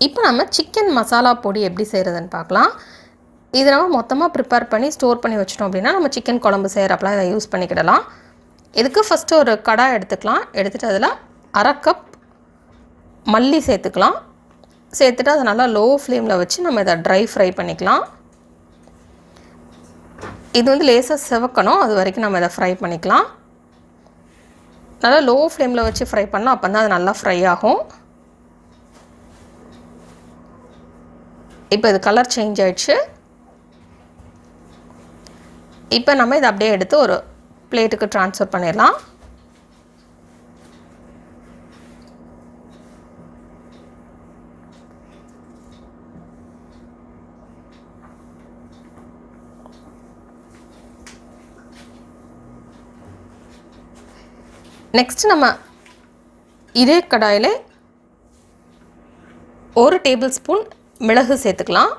இப்போ நம்ம சிக்கன் மசாலா பொடி எப்படி செய்கிறதுன்னு பார்க்கலாம். இது நம்ம மொத்தமாக ப்ரிப்பேர் பண்ணி ஸ்டோர் பண்ணி வச்சிட்டோம் அப்படின்னா நம்ம சிக்கன் குழம்பு செய்கிறப்பலாம் இதை யூஸ் பண்ணிக்கிடலாம். இதுக்கு ஃபஸ்ட்டு ஒரு கடாய் எடுத்துக்கலாம். எடுத்துகிட்டு அதில் 1/2 கப் மல்லி சேர்த்துக்கலாம். சேர்த்துட்டு அதை நல்லா லோ ஃப்ளேமில் வச்சு நம்ம இதை ட்ரை ஃப்ரை பண்ணிக்கலாம். இது வந்து லேசாக செவக்கணும், அது வரைக்கும் நம்ம இதை ஃப்ரை பண்ணிக்கலாம். நல்லா லோ ஃப்ளேமில் வச்சு ஃப்ரை பண்ணால் அப்போ தான் அது நல்லா ஃப்ரை ஆகும். இப்போ இது கலர் சேஞ்ச் ஆகிடுச்சு. இப்போ நம்ம இதை அப்படியே எடுத்து ஒரு பிளேட்டுக்கு ட்ரான்ஸ்ஃபர் பண்ணிடலாம். நெக்ஸ்ட் நம்ம இதே கடாயில் 1 டேபிள் ஸ்பூன் மிளகு சேர்த்துக்கலாம்.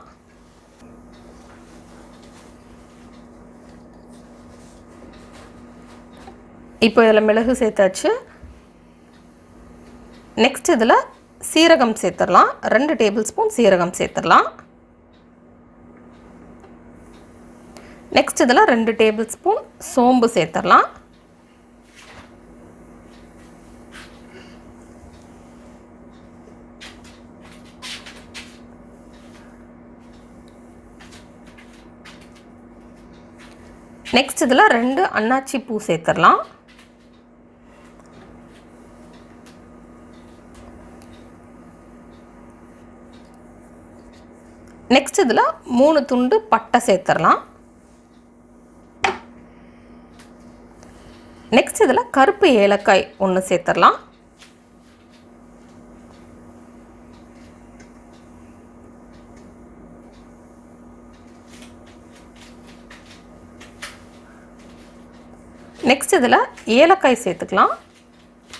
இப்போ இதில் மிளகு சேர்த்தாச்சு. நெக்ஸ்ட் இதில் சீரகம் சேர்த்துடலாம். 2 டேபிள் ஸ்பூன் சீரகம் சேர்த்துடலாம். நெக்ஸ்ட் இதில் 2 டேபிள் ஸ்பூன் சோம்பு சேர்த்துடலாம். நெக்ஸ்ட் இதில் 2 அன்னாச்சி பூ சேர்த்துடலாம். நெக்ஸ்ட் இதில் 3 துண்டு பட்டை சேர்த்துடலாம். நெக்ஸ்ட் இதில் கருப்பு ஏலக்காய் 1 சேர்த்துடலாம். நெக்ஸ்ட் இதில் ஏலக்காய் சேர்த்துக்கலாம்.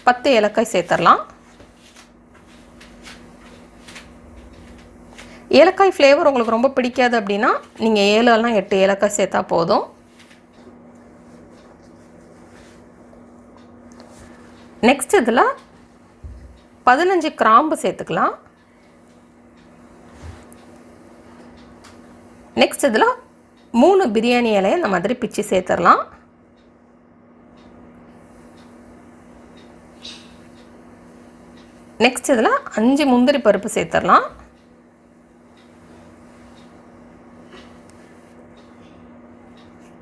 10 ஏலக்காய் சேர்த்துடலாம். ஏலக்காய் ஃப்ளேவர் உங்களுக்கு ரொம்ப பிடிக்காது அப்படின்னா நீங்கள் 7 இல்லைனா 8 ஏலக்காய் சேர்த்தா போதும். நெக்ஸ்ட் இதில் 15 கிராம்பு சேர்த்துக்கலாம். நெக்ஸ்ட் இதில் 3 பிரியாணி இலையை இந்த மாதிரி பிச்சு சேர்த்துடலாம். நெக்ஸ்ட் இதில் 5 முந்திரி பருப்பு சேர்த்துடலாம்.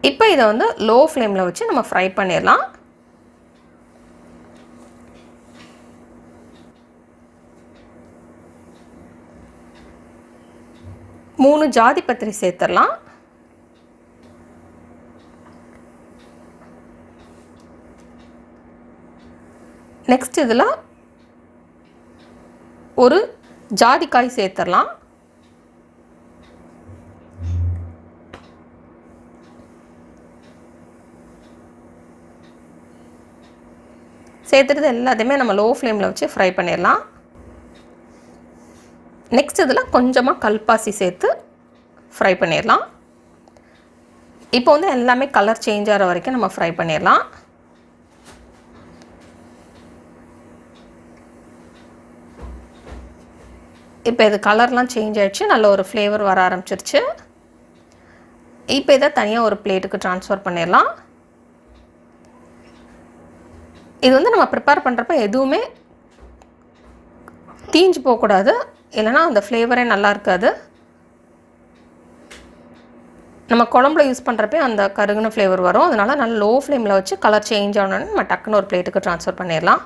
இப்போ இதை வந்து லோ ஃப்ளேமில் வச்சு நம்ம ஃப்ரை பண்ணிடலாம். மூணு ஜாதி பத்திரி சேர்த்துடலாம். நெக்ஸ்ட் இதில் ஒரு ஜாதிக்காய் சேர்த்துடலாம். சேர்த்துட்டு எல்லாத்தையுமே நம்ம லோ ஃப்ளேமில் வச்சு ஃப்ரை பண்ணிடலாம். நெக்ஸ்ட் இதில் கொஞ்சமாக கல்பாசி சேர்த்து ஃப்ரை பண்ணிடலாம். இப்போ வந்து எல்லாமே கலர் சேஞ்ச் ஆகிற வரைக்கும் நம்ம ஃப்ரை பண்ணிடலாம். இப்போ இது கலர்லாம் சேஞ்ச் ஆகிடுச்சு, நல்ல ஒரு ஃப்ளேவர் வர ஆரம்பிச்சிருச்சு. இப்போ இதை தனியாக ஒரு பிளேட்டுக்கு ட்ரான்ஸ்ஃபர் பண்ணிடலாம். இது வந்து நம்ம ப்ரிப்பேர் பண்ணுறப்ப எதுவுமே தீஞ்சு போகக்கூடாது, இல்லைனா அந்த ஃப்ளேவரே நல்லா இருக்காது. நம்ம குழம்புல யூஸ் பண்ணுறப்ப அந்த கருகுன ஃப்ளேவர் வரும். அதனால் நல்லா லோ ஃப்ளேமில் வச்சு கலர் சேஞ்ச் ஆனோடனே நம்ம டக்குன்னு ஒரு பிளேட்டுக்கு ட்ரான்ஸ்ஃபர் பண்ணிடலாம்.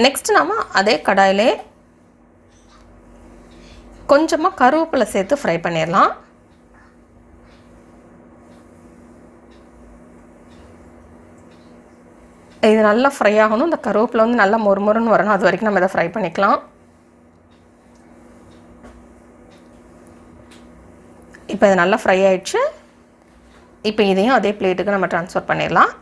நெக்ஸ்ட் நம்ம அதே கடாயிலே கொஞ்சமாக கருவேப்பிலை சேர்த்து ஃப்ரை பண்ணிடலாம். இது நல்லா ஃப்ரை ஆகணும். இந்த கருவேப்பிலை வந்து நல்லா மொறுமொறுன்னு வரணும், அது வரைக்கும் நம்ம இதை ஃப்ரை பண்ணிக்கலாம். இப்போ இது நல்லா ஃப்ரை ஆயிடுச்சு. இப்போ இதையும் அதே பிளேட்டுக்கு நம்ம ட்ரான்ஸ்ஃபர் பண்ணிடலாம்.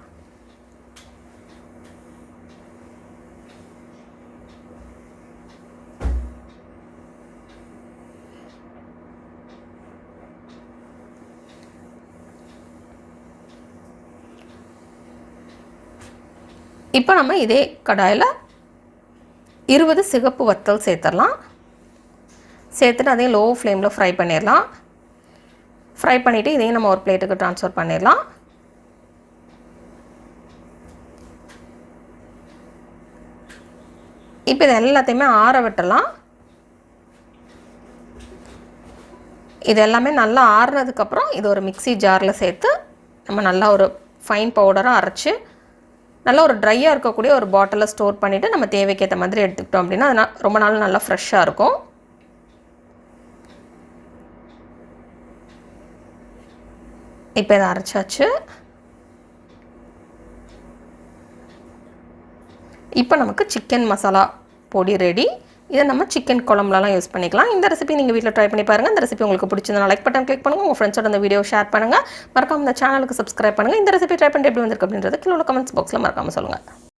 இப்போ நம்ம இதே கடாயில் 20 சிகப்பு வத்தல் சேர்த்துடலாம். சேர்த்துட்டு அதையும் லோ ஃப்ளேமில் ஃப்ரை பண்ணிடலாம். ஃப்ரை பண்ணிவிட்டு இதையும் நம்ம ஒரு பிளேட்டுக்கு ட்ரான்ஸ்ஃபர் பண்ணிடலாம். இப்போ இது எல்லாத்தையுமே ஆற விட்டுடலாம். இது எல்லாமே நல்லா ஆறுனதுக்கப்புறம் இது ஒரு மிக்ஸி ஜாரில் சேர்த்து நம்ம நல்லா ஒரு ஃபைன் பவுடராக அரைச்சி நல்லா ஒரு ட்ரையாக இருக்கக்கூடிய ஒரு பாட்டிலில் ஸ்டோர் பண்ணிவிட்டு நம்ம தேவைக்கேற்ற மாதிரி எடுத்துக்கிட்டோம் அப்படின்னா அது ரொம்ப நாள் நல்லா ஃப்ரெஷ்ஷாக இருக்கும். இப்போ இதை அரைச்சாச்சு. இப்போ நமக்கு சிக்கன் மசாலா பொடி ரெடி. இதை நம்ம சிக்கன் குழம்புலலாம் யூஸ் பண்ணிக்கலாம். இந்த ரெசிபி நீங்கள் வீட்டில் ட்ரை பண்ணி பாருங்கள். இந்த ரெசிபி உங்களுக்கு பிடிச்சிருந்தா லைக் பட்டன் கிளிக் பண்ணுங்கள். உங்கள் ஃப்ரெண்ட்ஸோட இந்த வீடியோ ஷேர் பண்ணுங்கள். மறக்காம இந்த சேனலுக்கு சப்ஸ்கிரைப் பண்ணுங்கள். இந்த ரெசிபி ட்ரை பண்ணிட்டு எப்படி வந்திருக்கு அப்படின்றது கீழே உள்ள கமெண்ட்ஸ் பாக்ஸில் மறக்காமல் சொல்லுங்கள்.